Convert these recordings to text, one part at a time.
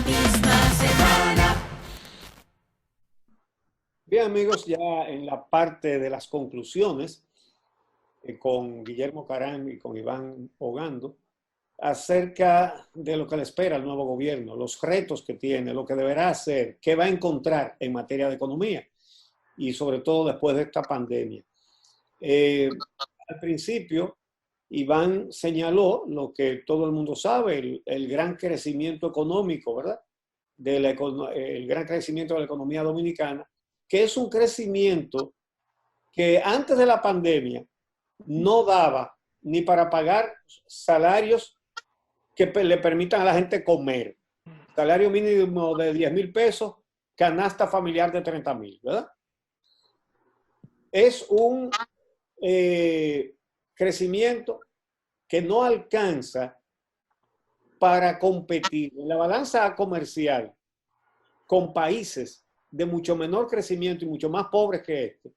misma semana. Bien, amigos, ya en la parte de las conclusiones, con Guillermo Caram y con Iván Ogando, acerca de lo que le espera al nuevo gobierno, los retos que tiene, lo que deberá hacer, qué va a encontrar en materia de economía y sobre todo después de esta pandemia. Al principio, Iván señaló lo que todo el mundo sabe, el gran crecimiento económico, ¿verdad? El gran crecimiento de la economía dominicana, que es un crecimiento que antes de la pandemia no daba ni para pagar salarios que le permitan a la gente comer. Salario mínimo de 10,000 pesos, canasta familiar de 30,000, ¿verdad? Es un crecimiento que no alcanza para competir en la balanza comercial con países de mucho menor crecimiento y mucho más pobres que este.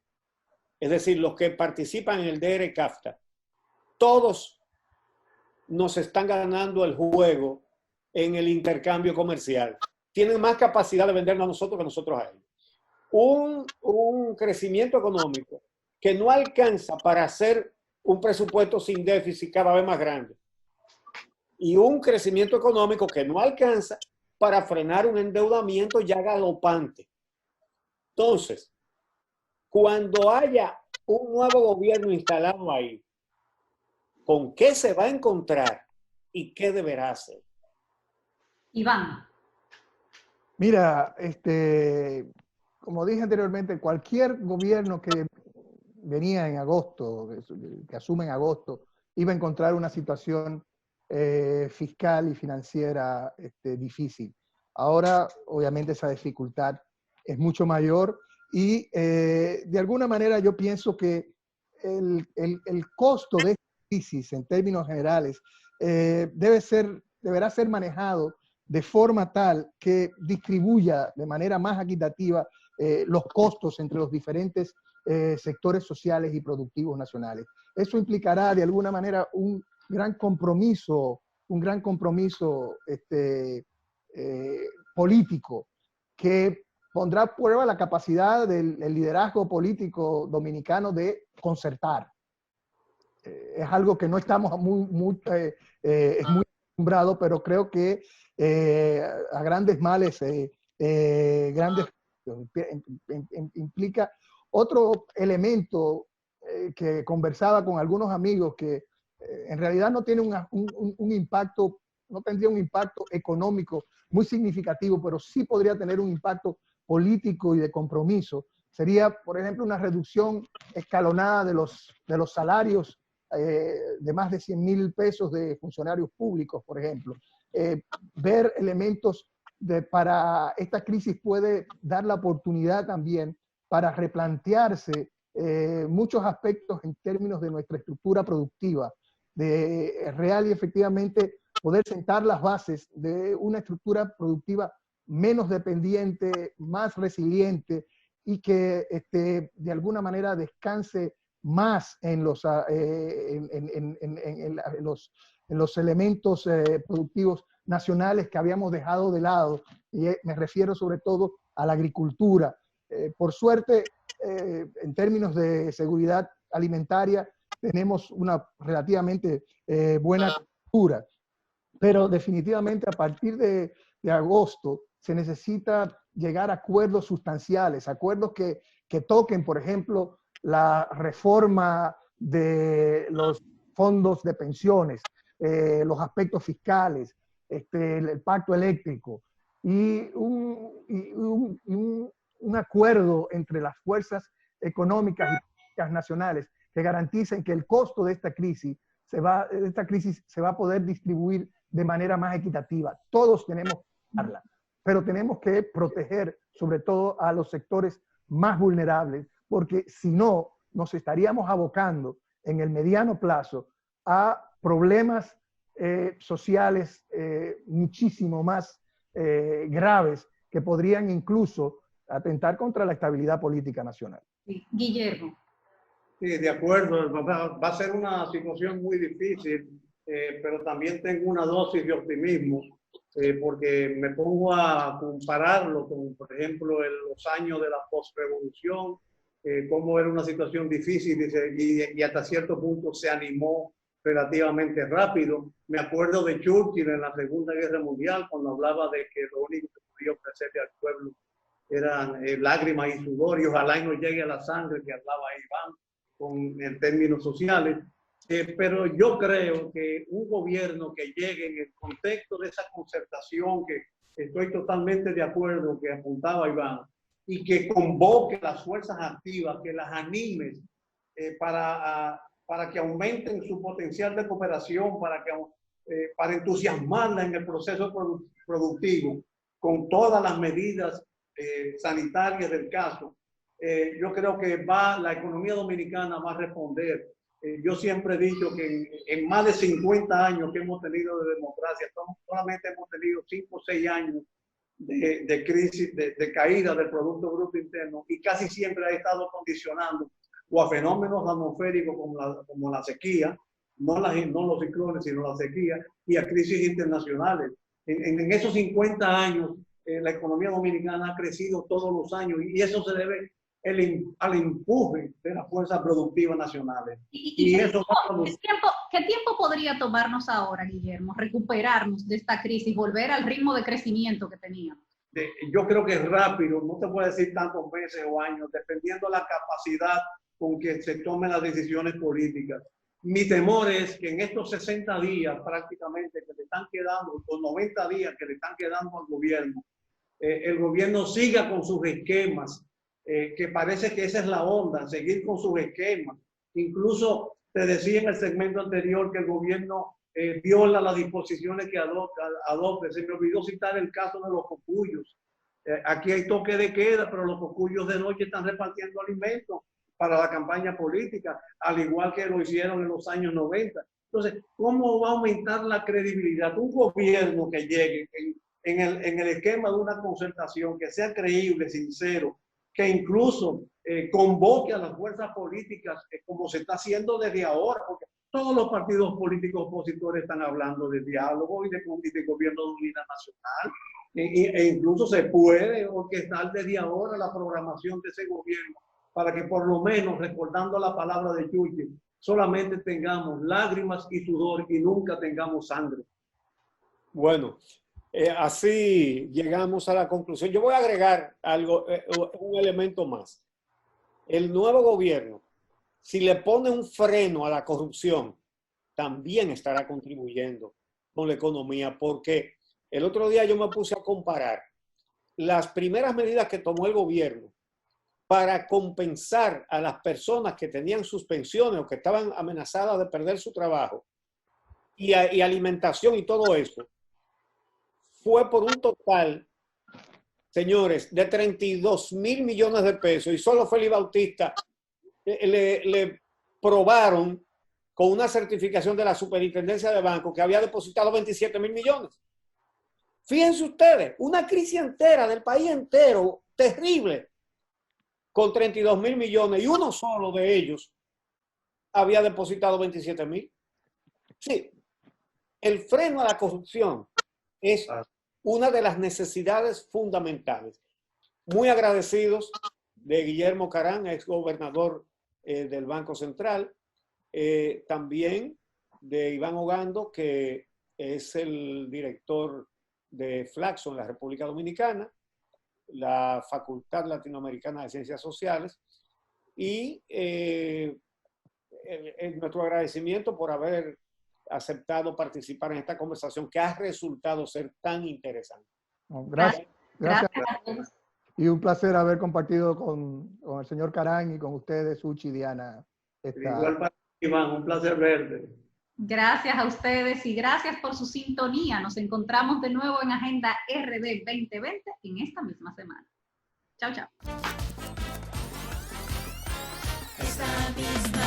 Es decir, los que participan en el DR-CAFTA, todos nos están ganando el juego en el intercambio comercial. Tienen más capacidad de vendernos a nosotros que nosotros a ellos. Un crecimiento económico que no alcanza para hacer un presupuesto sin déficit cada vez más grande. Y un crecimiento económico que no alcanza para frenar un endeudamiento ya galopante. Entonces, cuando haya un nuevo gobierno instalado ahí, ¿con qué se va a encontrar y qué deberá hacer? Iván. Mira, como dije anteriormente, cualquier gobierno que venía en agosto, que asume en agosto, iba a encontrar una situación fiscal y financiera difícil. Ahora, obviamente, esa dificultad es mucho mayor y de alguna manera yo pienso que el costo de esta crisis en términos generales deberá ser manejado de forma tal que distribuya de manera más equitativa los costos entre los diferentes sectores sociales y productivos nacionales. Eso implicará de alguna manera un gran compromiso político que pondrá a prueba la capacidad del liderazgo político dominicano de concertar. Es algo que no estamos es muy acostumbrado, pero creo que a grandes males, implica otro elemento que conversaba con algunos amigos que en realidad no tiene un impacto, no tendría un impacto económico muy significativo, pero sí podría tener un impacto político y de compromiso. Sería, por ejemplo, una reducción escalonada de los salarios de más de 100,000 pesos de funcionarios públicos, por ejemplo. Ver elementos para esta crisis puede dar la oportunidad también para replantearse muchos aspectos en términos de nuestra estructura productiva, de real y efectivamente poder sentar las bases de una estructura productiva menos dependiente, más resiliente y que de alguna manera descanse más en los elementos productivos nacionales que habíamos dejado de lado, y me refiero sobre todo a la agricultura. Por suerte, en términos de seguridad alimentaria, tenemos una relativamente buena cultura, pero definitivamente a partir de agosto se necesita llegar a acuerdos sustanciales, acuerdos que toquen, por ejemplo, la reforma de los fondos de pensiones, los aspectos fiscales, el pacto eléctrico y un acuerdo entre las fuerzas económicas y políticas nacionales que garanticen que el costo de esta crisis se va a poder distribuir de manera más equitativa. Todos tenemos que darla, pero tenemos que proteger sobre todo a los sectores más vulnerables, porque si no, nos estaríamos abocando en el mediano plazo a problemas sociales muchísimo más graves que podrían incluso atentar contra la estabilidad política nacional. Guillermo. Sí, de acuerdo, va a ser una situación muy difícil, pero también tengo una dosis de optimismo porque me pongo a compararlo con, por ejemplo, los años de la postrevolución, cómo era una situación difícil y hasta cierto punto se animó relativamente rápido. Me acuerdo de Churchill en la Segunda Guerra Mundial, cuando hablaba de que lo único que podía ofrecerle al pueblo eran lágrimas y sudor, y ojalá y no llegue a la sangre, que hablaba Iván en términos sociales. Pero yo creo que un gobierno que llegue en el contexto de esa concertación, que estoy totalmente de acuerdo que apuntaba Iván, y que convoque las fuerzas activas, que las anime para que aumenten su potencial de cooperación, para entusiasmarla en el proceso productivo, con todas las medidas sanitarias del caso. Yo creo que la economía dominicana va a responder. Yo siempre he dicho que en más de 50 años que hemos tenido de democracia, solamente hemos tenido 5 o 6 años de crisis, de caída del Producto Bruto Interno, y casi siempre ha estado condicionando o a fenómenos atmosféricos como la sequía, no los ciclones, sino la sequía, y a crisis internacionales. En esos 50 años, la economía dominicana ha crecido todos los años, y eso se debe al empuje de las fuerzas productivas nacionales. ¿Qué tiempo podría tomarnos ahora, Guillermo, recuperarnos de esta crisis, volver al ritmo de crecimiento que teníamos? Yo creo que es rápido, no te puedo decir tantos meses o años, dependiendo de la capacidad con que se tomen las decisiones políticas. Mi temor es que en estos 60 días prácticamente que le están quedando, o 90 días que le están quedando al gobierno, el gobierno siga con sus esquemas, que parece que esa es la onda, seguir con sus esquemas. Incluso te decía en el segmento anterior que el gobierno viola las disposiciones que adopte. Se me olvidó citar el caso de los cocuyos. Aquí hay toque de queda, pero los cocuyos de noche están repartiendo alimentos para la campaña política, al igual que lo hicieron en los años 90. Entonces, ¿cómo va a aumentar la credibilidad? Un gobierno que llegue en el esquema de una concertación, que sea creíble, sincero, que incluso convoque a las fuerzas políticas, como se está haciendo desde ahora, porque todos los partidos políticos opositores están hablando de diálogo y de gobierno de unidad nacional, e incluso se puede orquestar desde ahora la programación de ese gobierno, para que por lo menos, recordando la palabra de Churchill, solamente tengamos lágrimas y sudor y nunca tengamos sangre. Bueno, así llegamos a la conclusión. Yo voy a agregar algo, un elemento más. El nuevo gobierno, si le pone un freno a la corrupción, también estará contribuyendo con la economía, porque el otro día yo me puse a comparar las primeras medidas que tomó el gobierno para compensar a las personas que tenían sus pensiones o que estaban amenazadas de perder su trabajo, y alimentación y todo eso. Fue por un total, señores, de 32.000 millones de pesos, y solo Félix Bautista le probaron con una certificación de la Superintendencia de Bancos que había depositado 27.000 millones. Fíjense ustedes, una crisis entera del país entero, terrible, con 32.000 millones, y uno solo de ellos había depositado 27.000. Sí, el freno a la corrupción es una de las necesidades fundamentales. Muy agradecidos de Guillermo Caram, ex gobernador del Banco Central, también de Iván Ogando, que es el director de Flaxo en la República Dominicana, la Facultad Latinoamericana de Ciencias Sociales, y nuestro agradecimiento por haber aceptado participar en esta conversación que ha resultado ser tan interesante. Gracias. Gracias. Y un placer haber compartido con el señor Caram y con ustedes, Suchi y Diana. Igual para Iván, un placer verte. Gracias a ustedes y gracias por su sintonía. Nos encontramos de nuevo en Agenda RD 2020 en esta misma semana. Chao, chao. Esta misma